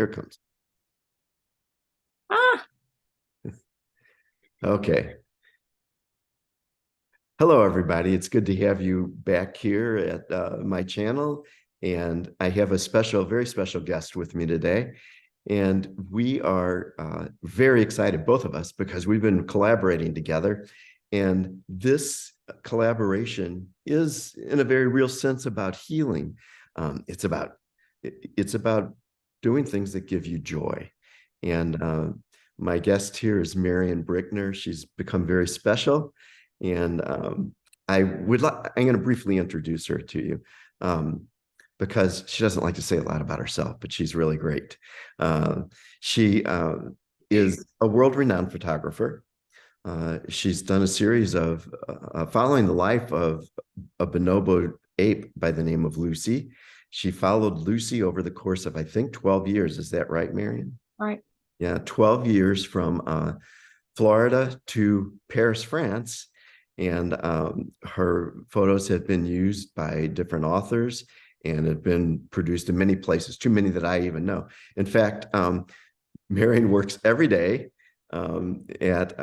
Here it comes. Ah, Okay. Hello, everybody. It's good to have you back here at my channel. And I have a very special guest with me today. And we are very excited, both of us, because we've been collaborating together. And this collaboration is, in a very real sense, about healing. It's about doing things that give you joy. And my guest here is Marian Brickner. She's become very special. And I'm going to briefly introduce her to you because she doesn't like to say a lot about herself, but she's really great. She is a world-renowned photographer. She's done a series of following the life of a bonobo ape by the name of Lucy. She followed Lucy over the course of, I think, 12 years. Is that right, Marian? right. Yeah, 12 years from Florida to Paris, France. And her photos have been used by different authors and have been produced in many places, too many that I even know. In fact, Marian works every day at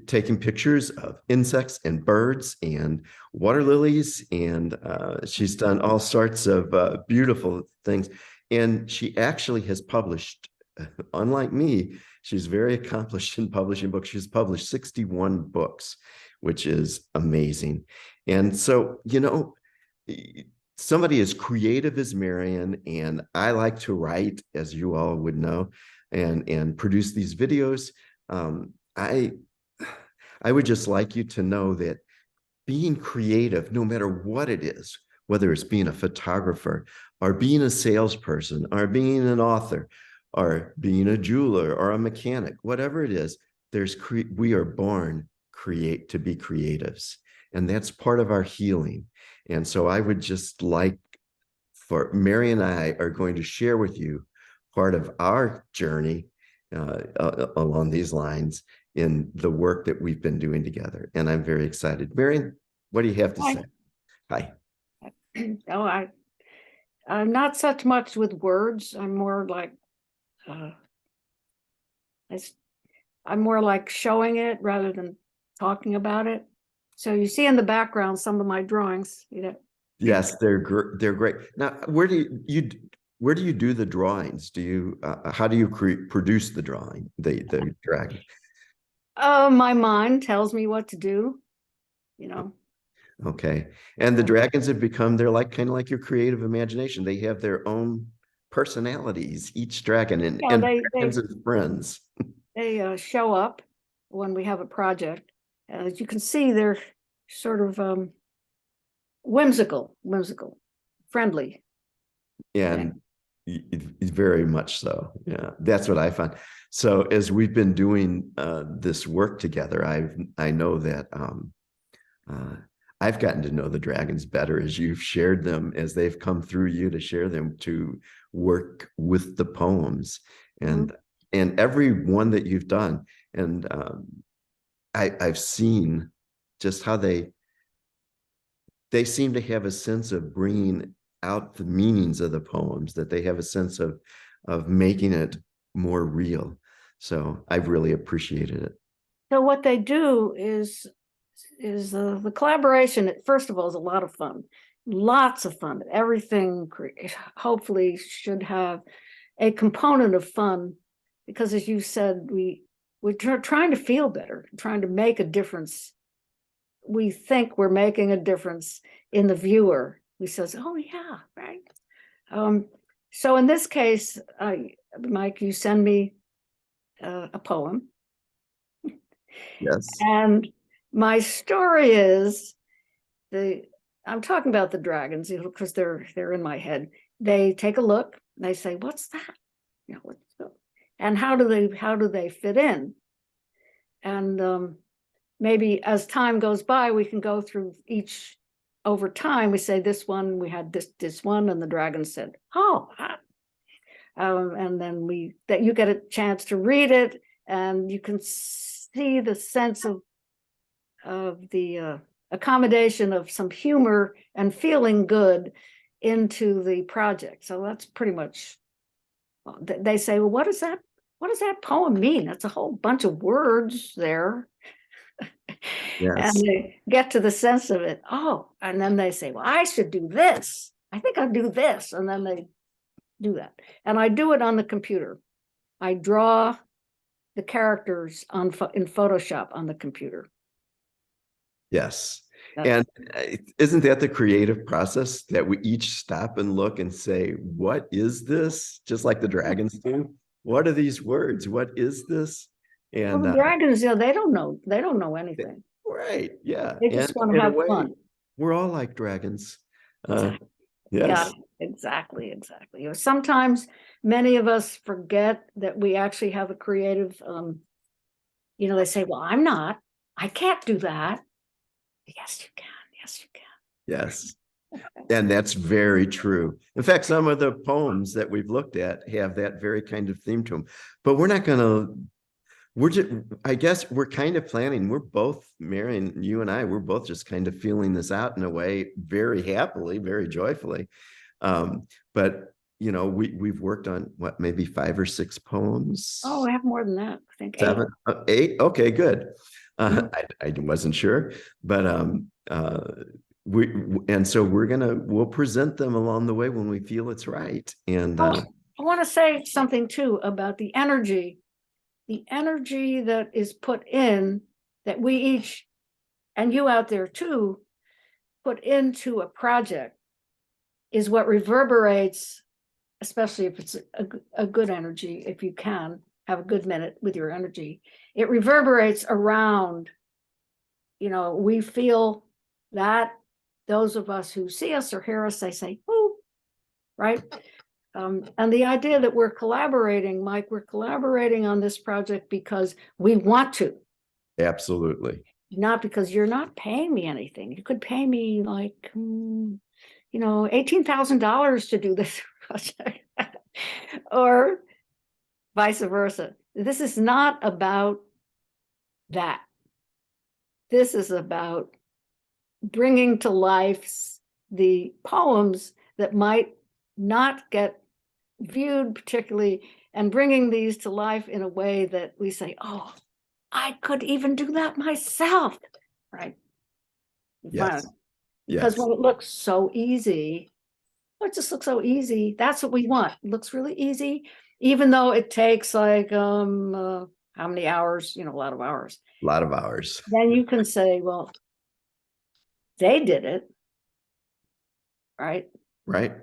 taking pictures of insects and birds and water lilies. And she's done all sorts of beautiful things. And she actually has published, unlike me, she's very accomplished in publishing books. She's published 61 books, which is amazing. And so, somebody as creative as Marian, and I like to write, as you all would know, and produce these videos. I would just like you to know that being creative, no matter what it is, whether it's being a photographer or being a salesperson or being an author or being a jeweler or a mechanic, whatever it is, we are born to be creatives. And that's part of our healing. And so I would just like for Mary and I are going to share with you part of our journey along these lines in the work that we've been doing together. And I'm very excited. Marian, what do you have to say? Hi. Oh, I'm not such much with words. I'm more like I'm more like showing it rather than talking about it. So you see in the background some of my drawings. Yes, they're great. Now, where do you do the drawings? How do you produce the drawing, the dragon? My mind tells me what to do. Okay. And the dragons have become, they're like kind of like your creative imagination. They have their own personalities, each dragon, and dragons as friends. They show up when we have a project. As you can see, they're sort of whimsical, friendly. And very much so. Yeah, that's what I find. So as we've been doing this work together, I know that I've gotten to know the dragons better as you've shared them, as they've come through you to share them, to work with the poems and every one that you've done. And I've seen just how they seem to have a sense of bringing out the meanings of the poems, that they have a sense of making it more real. So I've really appreciated it. So what they do is the collaboration, first of all, is a lot of fun. Lots of fun. Everything hopefully should have a component of fun, because as you said, we're trying to feel better, trying to make a difference. We think we're making a difference in the viewer who says, oh yeah, right. So in this case, Mike, you send me a poem. Yes. And my story is I'm talking about the dragons because they're in my head. They take a look, they say, what's that? And how do they fit in? And maybe as time goes by, we can go through each over time. We say this one, we had this one, and the dragon said, oh, and then you get a chance to read it, and you can see the sense of the accommodation of some humor and feeling good into the project. So that's pretty much They say, well, what does that poem mean? That's a whole bunch of words there. And Yes. they get to the sense of it. Oh, and then they say, well, I should do this. I think I'll do this. And then they do that. And I do it on the computer. I draw the characters in Photoshop on the computer. Yes. That's, And isn't that the creative process that we each stop and look and say, what is this? Just like the dragons do. What are these words? What is this? well, And the dragons, they don't know anything. right, yeah. They And just want to in a have way, fun. we're all like dragons. Exactly. Yes. Yeah, exactly. Sometimes many of us forget that we actually have a creative, they say, well, I can't do that. Yes, you can. Yes, you can. Yes. And that's very true. In fact, some of the poems that we've looked at have that very kind of theme to them. But we're not going to, I guess we're kind of planning. We're both, Marian, you and I, we're both just kind of feeling this out in a way, very happily, very joyfully. But we've worked on what, maybe 5 or 6 poems. Oh, I have more than that. I think 7, 8. Okay, good. Mhm. I wasn't sure, but so we'll present them along the way when we feel it's right. And I want to say something too about the energy that is put in, that we each, and you out there too, put into a project, is what reverberates, especially if it's a good energy. If you can have a good minute with your energy, it reverberates around. We feel that, those of us who see us or hear us, they say, "Oh," right? And the idea that we're collaborating, Mike, we're collaborating on this project because we want to. absolutely. Not because you're not paying me anything. You could pay me like, $18,000 to do this project, or vice versa. This is not about that. This is about bringing to life the poems that might not get viewed particularly, and bringing these to life in a way that we say, oh, I could even do that myself, right? Yes. Because Yes. when it looks so easy, it just looks so easy. That's what we want. It looks really easy, even though it takes like how many hours? A lot of hours. A lot of hours. Then you can say, well, they did it, right? Right.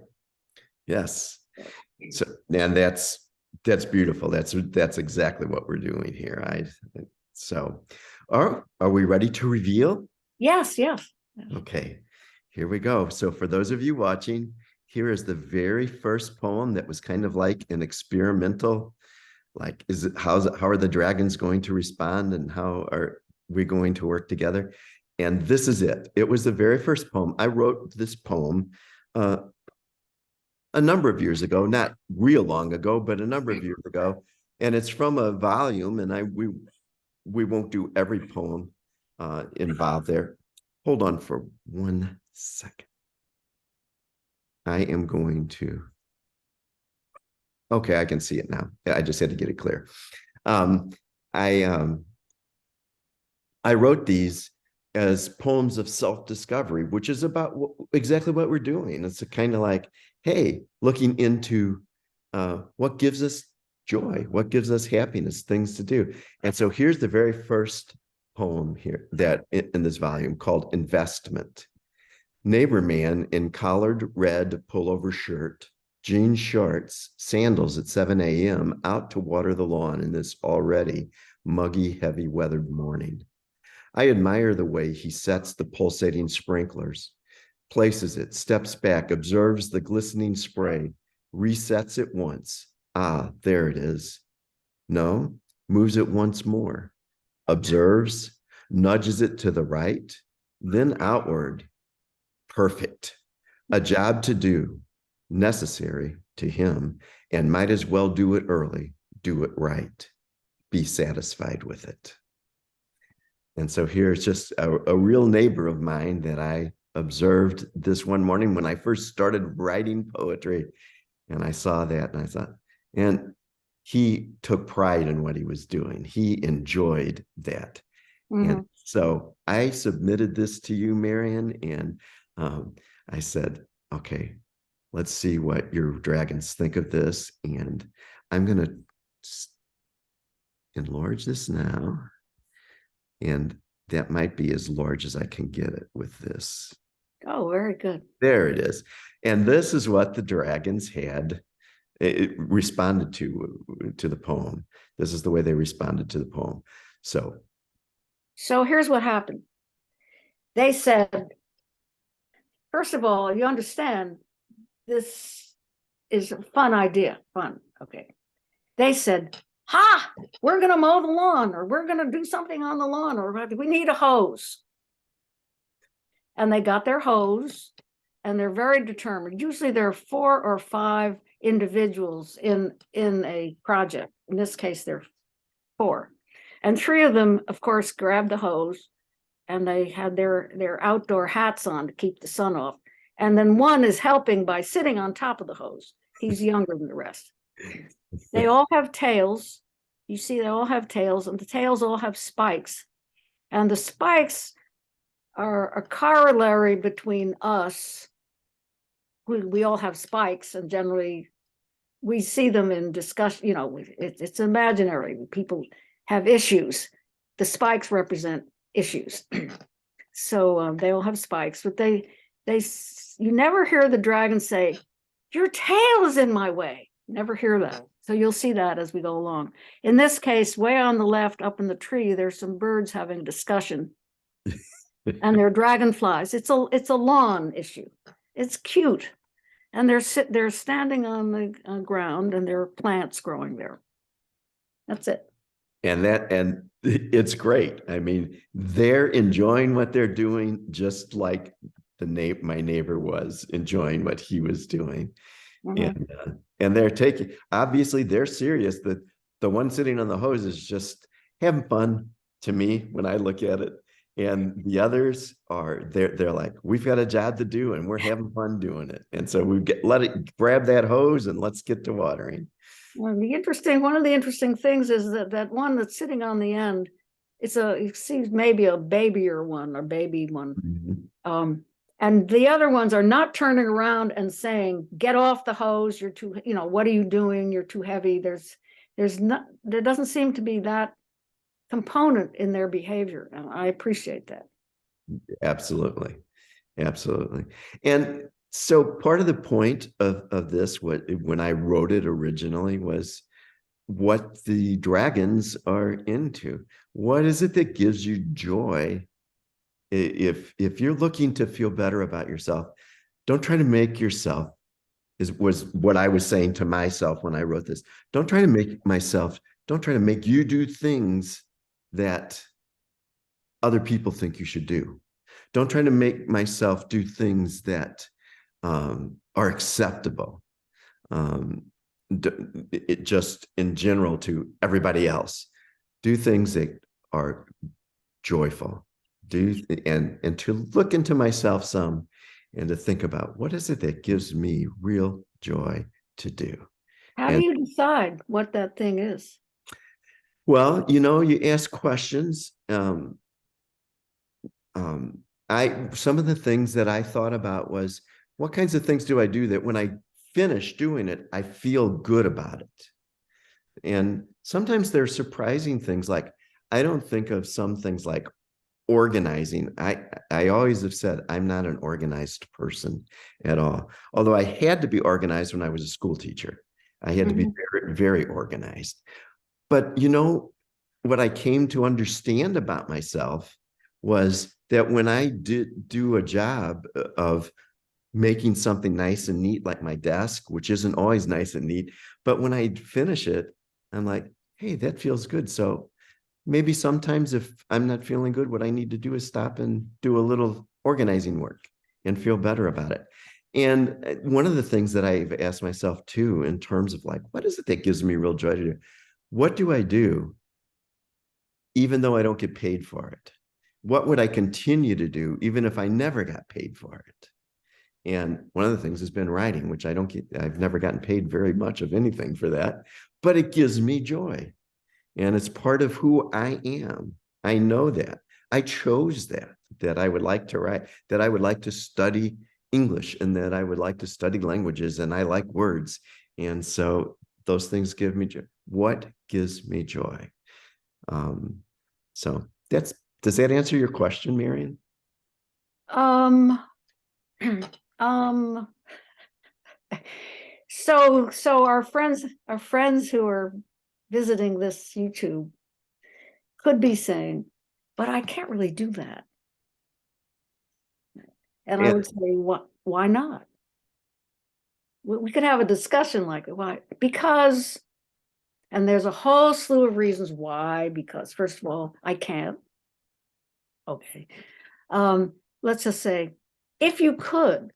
Yes. So, and that's beautiful. That's exactly what we're doing here. Are we ready to reveal? Yes. Okay, here we go. So for those of you watching, here is the very first poem that was kind of like an experimental, like, how are the dragons going to respond, and how are we going to work together? And this is it. It was the very first poem. I wrote this poem a number of years ago, not real long ago, but a number of years ago. And it's from a volume, and we won't do every poem involved there. Hold on for 1 second. I am going to. Okay, I can see it now. I just had to get it clear. I wrote these as poems of self-discovery, which is about exactly what we're doing. It's a kind of like, hey, looking into what gives us joy, what gives us happiness, things to do. And so here's the very first poem here that in this volume, called Investment. Neighbor man in collared red pullover shirt, jean shorts, sandals at 7 a.m. out to water the lawn in this already muggy, heavy weathered morning. I admire the way he sets the pulsating sprinklers, places it, steps back, observes the glistening spray, resets it once. Ah, there it is. No, moves it once more, observes, nudges it to the right, then outward. Perfect. A job to do, necessary to him, and might as well do it early, do it right, be satisfied with it. And so here's just a real neighbor of mine that I observed this one morning when I first started writing poetry. And I saw that and I thought, And he took pride in what he was doing. He enjoyed that. Mhm. And so I submitted this to you, Marian, and I said, okay, let's see what your dragons think of this. And I'm going to enlarge this now. And that might be as large as I can get it with this. Oh, very good. There it is. And this is what the dragons had it responded to the poem. This is the way they responded to the poem. So here's what happened. They said, first of all, you understand this is a fun idea. Fun. Okay. They said, ha, we're going to mow the lawn, or we're going to do something on the lawn, or we need a hose. And they got their hose, and they're very determined. Usually there are 4 or 5 individuals in a project. In this case, there are 4. And 3 of them, of course, grabbed the hose, and they had their outdoor hats on to keep the sun off. And then one is helping by sitting on top of the hose. He's younger than the rest. They all have tails. You see, they all have tails, and the tails all have spikes. And the spikes are a corollary between us. We all have spikes, and generally we see them in discussion. You know, it's imaginary. People have issues. The spikes represent issues. So they all have spikes, but you never hear the dragon say, "Your tail is in my way." Never hear that. So you'll see that as we go along. In this case, way on the left, up in the tree, there's some birds having a discussion, and they're dragonflies. It's a lawn issue. It's cute, and they're standing on the ground, and there are plants growing there. That's it. And it's great. I mean, they're enjoying what they're doing, just like my neighbor was enjoying what he was doing. Mhm. And they're obviously they're serious. The one sitting on the hose is just having fun to me when I look at it. And the others they're like, we've got a job to do and we're having fun doing it. And so let it grab that hose and let's get to watering. Well, one of the interesting things is that one that's sitting on the end, it seems maybe a babier one or baby one. Mm-hmm. And the other ones are not turning around and saying, get off the hose, you're too, what are you doing? You're too heavy. There doesn't seem to be that component in their behavior. And I appreciate that. Absolutely. Absolutely. And so part of the point of this, when I wrote it originally, was what the dragons are into. What is it that gives you joy? If you're looking to feel better about yourself, don't try to make yourself, was what I was saying to myself when I wrote this. Don't try to make you do things that other people think you should do. Don't try to make myself do things that are acceptable. It just in general to everybody else. Do things that are joyful. And to look into myself some, and to think about what is it that gives me real joy to do. How do you decide what that thing is? Well, you ask questions. Some of the things that I thought about was, what kinds of things do I do that when I finish doing it, I feel good about it? And sometimes there's surprising things, like I don't think of some things like organizing. I always have said I'm not an organized person at all. Although I had to be organized when I was a school teacher. I had to be very, very organized. But what I came to understand about myself was that when I do a job of making something nice and neat, like my desk, which isn't always nice and neat, but when I finish it, I'm like, hey, that feels good. So maybe sometimes if I'm not feeling good, what I need to do is stop and do a little organizing work and feel better about it. And one of the things that I've asked myself too, in terms of like, what is it that gives me real joy to do? What do I do even though I don't get paid for it? What would I continue to do even if I never got paid for it? And one of the things has been writing, which I've never gotten paid very much of anything for that, but it gives me joy. And it's part of who I am. I know that. I chose that I would like to write, that I would like to study English, and that I would like to study languages, and I like words. And so those things give me joy. What gives me joy? Um, so does that answer your question, Marian? Um, um, so our friends who are visiting this YouTube could be saying, but I can't really do that. And I And would say, what, why not? We could have a discussion like, why? Because, and there's a whole slew of reasons why, because first of all, I can't. Okay. Let's just say, if you could,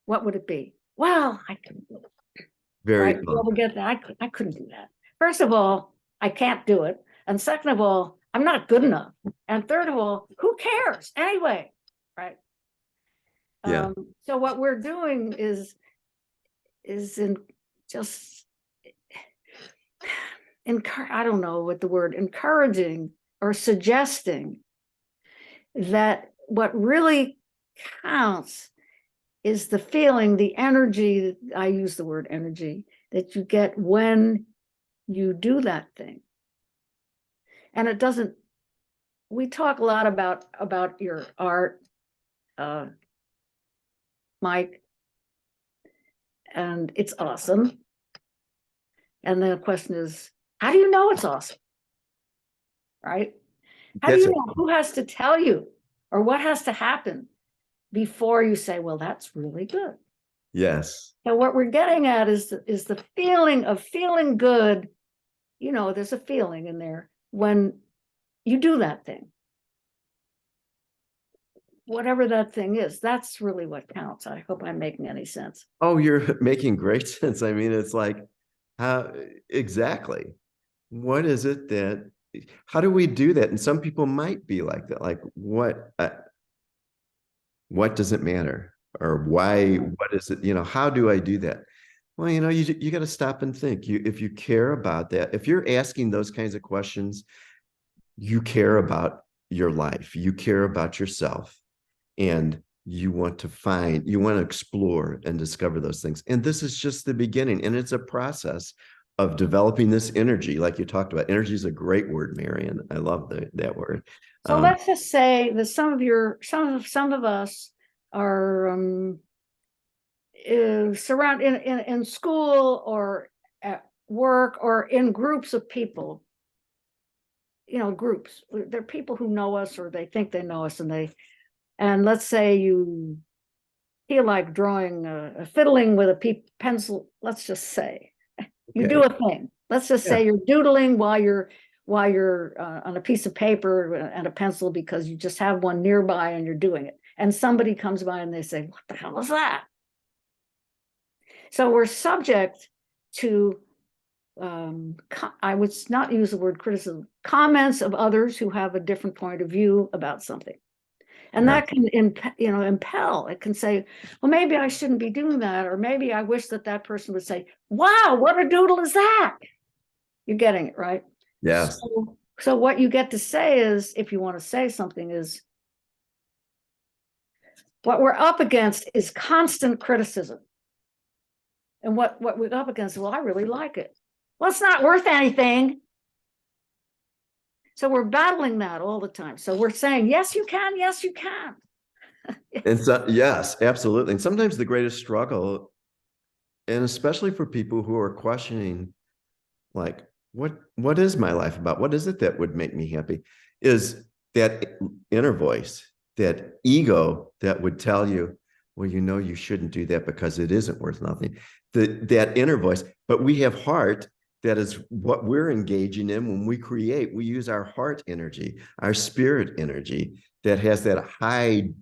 what would it be? Well, I couldn't do it. very, Right? Well, we get that. I couldn't do that. First of all, I can't do it. And second of all, I'm not good enough. And third of all, who cares anyway? Right. yeah, So what we're doing is in just I don't know what the word encouraging or suggesting that what really counts is the feeling, the energy, I use the word energy, that you get when you do that thing. And it doesn't, we talk a lot about your art, Mike, and it's awesome. And the question is, how do you know it's awesome? Right? How do that's you it. know? Who has to tell you? Or what has to happen before you say, well, that's really good? Yes. So what we're getting at is the feeling of feeling good. You know, there's a feeling in there when you do that thing. Whatever that thing is, that's really what counts. I hope I'm making any sense. Oh, you're making great sense. I mean, it's like, how exactly? What is it that, how do we do that? And some people might be like that. Like, what does it matter? Or why, what is it? How do I do that? Well, you got to stop and think. If you care about that, if you're asking those kinds of questions, you care about your life, you care about yourself, and you want to explore and discover those things. And this is just the beginning. And it's a process of developing this energy. Like you talked about, energy is a great word, Marian. I love that word. So let's just say that some of us are surround in school or at work or in groups of people. You know, groups. They're people who know us or they think they know us, and let's say you feel like drawing fiddling with a pencil. Let's just say you do Okay. a thing. Let's just Yeah. say you're doodling while you're on a piece of paper and a pencil because you just have one nearby and you're doing it. And somebody comes by and they say, "What the hell is that?" So we're subject to, I would not use the word criticism, comments of others who have a different point of view about something. And Yeah. that can, impel. It can say, well, maybe I shouldn't be doing that. Or maybe I wish that person would say, wow, what a doodle is that? You're getting it, right? Yes. So what you get to say is, if you want to say something, is what we're up against is constant criticism. And what we're up against, well, I really like it. Well, it's not worth anything. So we're battling that all the time. So we're saying, yes, you can. Yes, you can. And so, yes, absolutely. And sometimes the greatest struggle, and especially for people who are questioning, like, what is my life about? What is it that would make me happy? Is that inner voice, that ego that would tell you, well, you shouldn't do that because it isn't worth nothing. That inner voice, but we have heart. That is what we're engaging in when we create. We use our heart energy, our spirit energy that has that high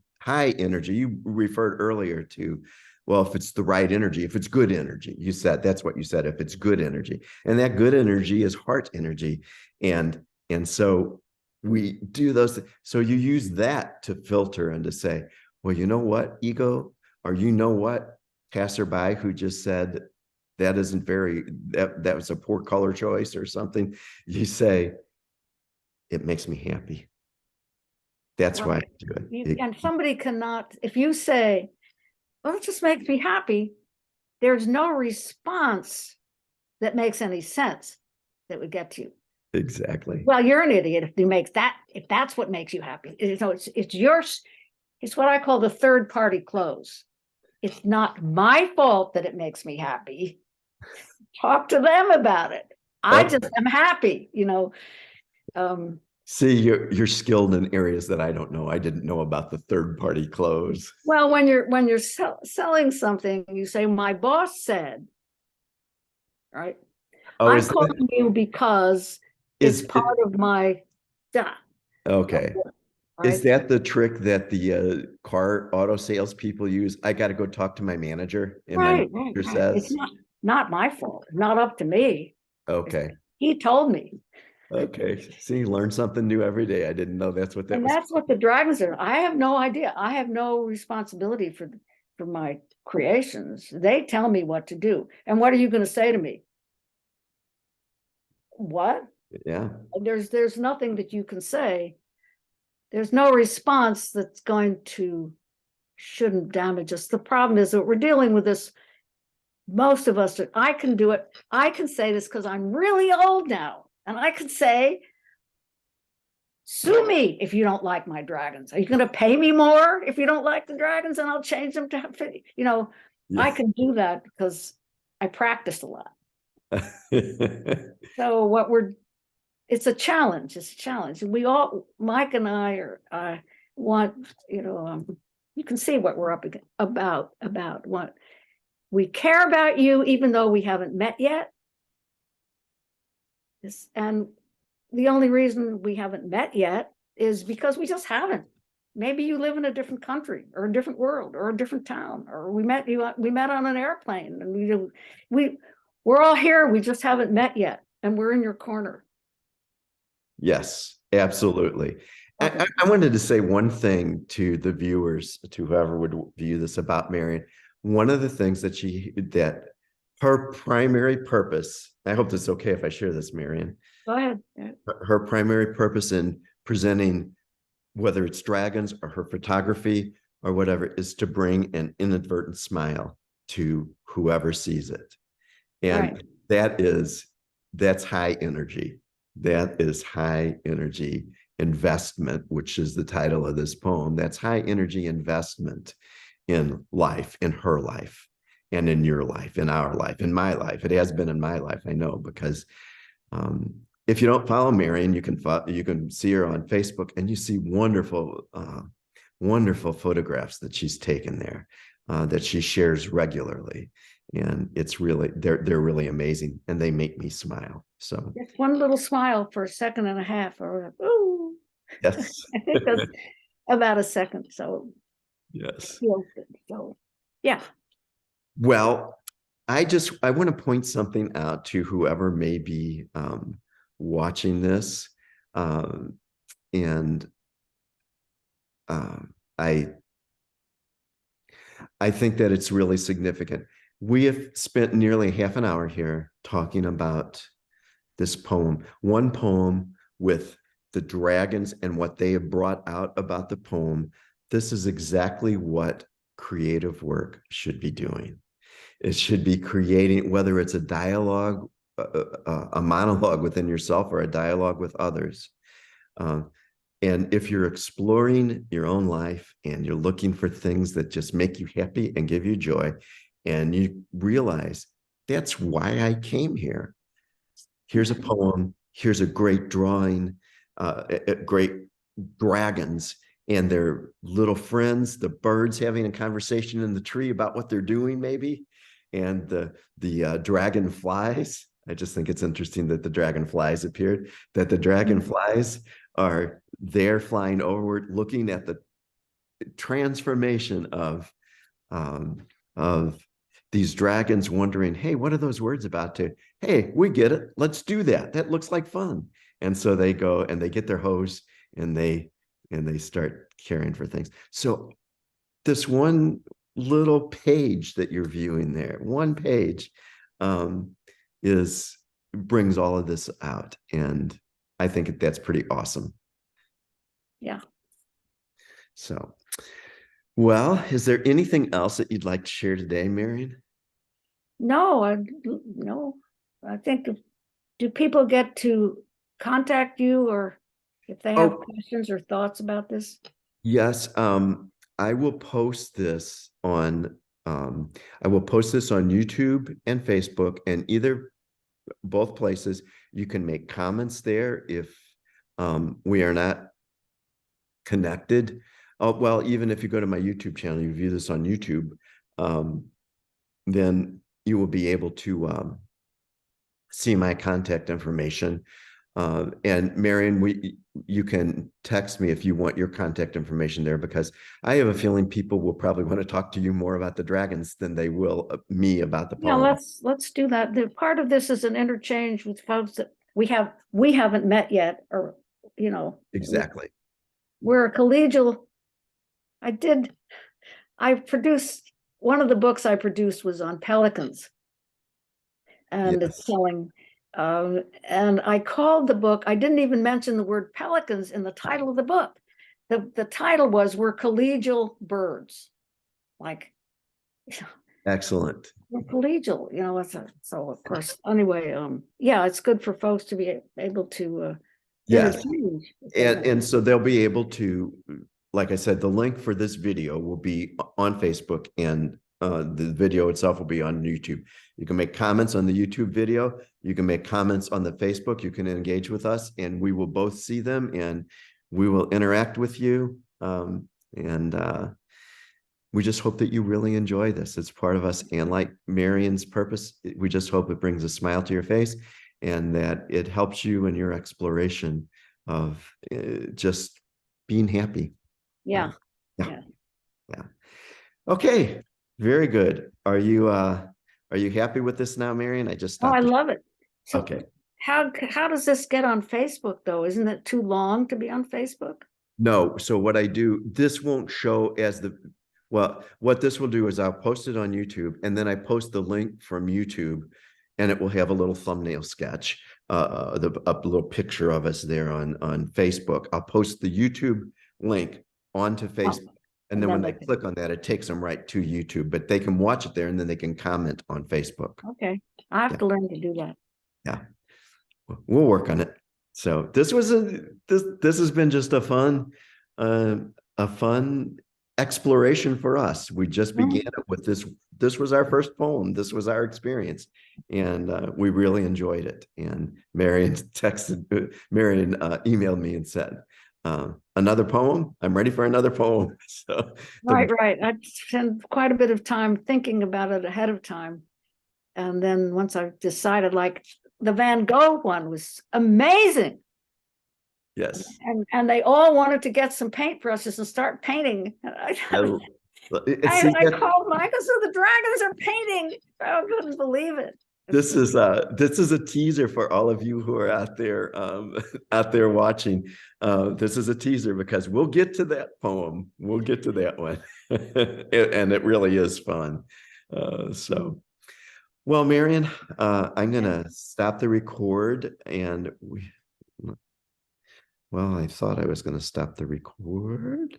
energy. You referred earlier to, well, if it's the right energy, if it's good energy, that's what you said, if it's good energy. And that good energy is heart energy. And so we do those. So you use that to filter and to say, well, you know what, ego, or you know what, passerby who just said that isn't very, that was a poor color choice or something, you say, it makes me happy. That's why I Right. do it. And somebody cannot, if you say, well, it just makes me happy, there's no response that makes any sense that would get to you. Exactly. Well, you're an idiot if you make that, if that's what makes you happy. It's yours. It's what I call the third party close. It's not my fault that it makes me happy. Talk to them about it. I just am happy, See, you're skilled in areas that I don't know. I didn't know about the third party close. well, when you're selling something, you say, my boss said, right? Oh, I'm is that, calling you because it's is part it of my stuff, okay? Is right? that the trick that the car auto sales people use? I got to go talk to my manager, and my Right. manager It's says, not my fault. Not up to me. okay, He told me. okay. See, learn something new every day. I didn't know that's what that And was. that's what the dragons are. I have no idea. I have no responsibility for my creations. They tell me what to do. And what are you going to say to me? What? Yeah. There's nothing that you can say. There's no response that's going to shouldn't damage us. The problem is that we're dealing with this. Most of us, I can do it. I can say this because I'm really old now. And I can say, sue me if you don't like my dragons. Are you going to pay me more if you don't like the dragons, and I'll change them to fit? I Yeah. can do that because I practiced a lot. So it's a challenge. It's a challenge. And we all, Mike and I want, you can see what we're up about what we care about you, even though we haven't met yet. And the only reason we haven't met yet is because we just haven't. Maybe you live in a different country or a different world or a different town, or we met on an airplane, and we're all here. We just haven't met yet, and we're in your corner. Yes, absolutely. Okay. I wanted to say one thing to the viewers, to whoever would view this about Marian. One of the things that her primary purpose, I hope this is okay if I share this, Marian. Go ahead. Her primary purpose in presenting, whether it's dragons or her photography or whatever, is to bring an inadvertent smile to whoever sees it. And Right. that's high energy. That is high energy investment, which is the title of this poem. That's high energy investment in life, in her life, and in your life, in our life, in my life. It has been in my life, I know, because if you don't follow Marian, you can see her on Facebook, and you see wonderful, wonderful photographs that she's taken there, that she shares regularly, and it's really they're really amazing, and they make me smile. So Just one little smile for a second and a half, or ooh, yes, I think that's about a second. So it yes. feels good. So yeah. Well, I want to point something out to whoever may be watching this, um, and um, I think that it's really significant. We have spent nearly half an hour here talking about this poem, one poem with the dragons and what they have brought out about the poem. This is exactly what creative work should be doing. It should be creating, whether it's a dialogue, a monologue within yourself, or a dialogue with others. Uh, and if you're exploring your own life and you're looking for things that just make you happy and give you joy, and you realize that's why I came here. Here's a poem, here's a great drawing, great dragons and their little friends, the birds having a conversation in the tree about what they're doing, maybe, and the dragonflies. I just think it's interesting that the dragonflies appeared, that the dragonflies are there flying overward, looking at the transformation of these dragons, wondering, hey, what are those words about? To, hey, we get it, let's do that, that looks like fun. And so they go and they get their hose, and they start caring for things. So this one little page that you're viewing there, one page, is brings all of this out. And I think that's pretty awesome. Yeah. So, well, is there anything else that you'd like to share today, Marian? No, I think, do people get to contact you, or if they have Oh, questions or thoughts about this? yes. I will post this on I will post this on YouTube and Facebook, and either both places you can make comments there if we are not connected. Oh, well, even if you go to my YouTube channel, you view this on YouTube, um, then you will be able to see my contact information. And Marian, you can text me if you want your contact information there, because I have a feeling people will probably want to talk to you more about the dragons than they will me about the Yeah, poem. let's do that. The part of this is an interchange with folks that we haven't met yet, or Exactly. we're a collegial. I produced one of the books I produced was on pelicans, and it's Yes. telling. And I called the book. I didn't even mention the word pelicans in the title of the book. The title was "We're Collegial Birds," like Excellent. we're collegial. So of course. Anyway, yeah, it's good for folks to be able to Yes. interchange. And so they'll be able to, like I said, the link for this video will be on Facebook, and the video itself will be on YouTube. You can make comments on the YouTube video. You can make comments on the Facebook. You can engage with us, and we will both see them, and we will interact with you. And we just hope that you really enjoy this. It's part of us. And like Marian's purpose, we just hope it brings a smile to your face, and that it helps you in your exploration of just being happy. Yeah. Yeah. Yeah. Yeah. Okay. Very good. Are you happy with this now, Marian? I just Oh, I stopped. love it. So Okay. how does this get on Facebook though? Isn't it too long to be on Facebook? No. So what I do, this won't show as well, what this will do is I'll post it on YouTube, and then I post the link from YouTube, and it will have a little thumbnail sketch, a little picture of us there on Facebook. I'll post the YouTube link onto Oh, Facebook. And and then when then they click on that, it takes them right to YouTube, but they can watch it there, and then they can comment on Facebook. okay. I have Yeah. to learn to do that. Yeah. We'll work on it. So this has been just a fun exploration for us. We just began it with this. This was our first poem. This was our experience, and we really enjoyed it. And Marian emailed me and said, "Another poem. I'm ready for another poem." So Right. I spent quite a bit of time thinking about it ahead of time. And then once I decided, like the Van Gogh one was amazing. yes, And they all wanted to get some paintbrushes and start painting. I, see I called Michael, so the dragons are painting. I couldn't believe it. this is a teaser for all of you who are out there watching. This is a teaser, because we'll get to that poem. We'll get to that one. And it really is fun. So well, Marian, I'm gonna stop the record, and well, I thought I was gonna stop the record.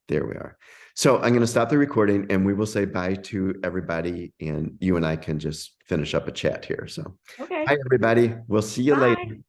There we are. So I'm going to stop the recording, and we will say bye to everybody, and you and I can just finish up a chat here. So Okay. bye, everybody. We'll see you later. Bye.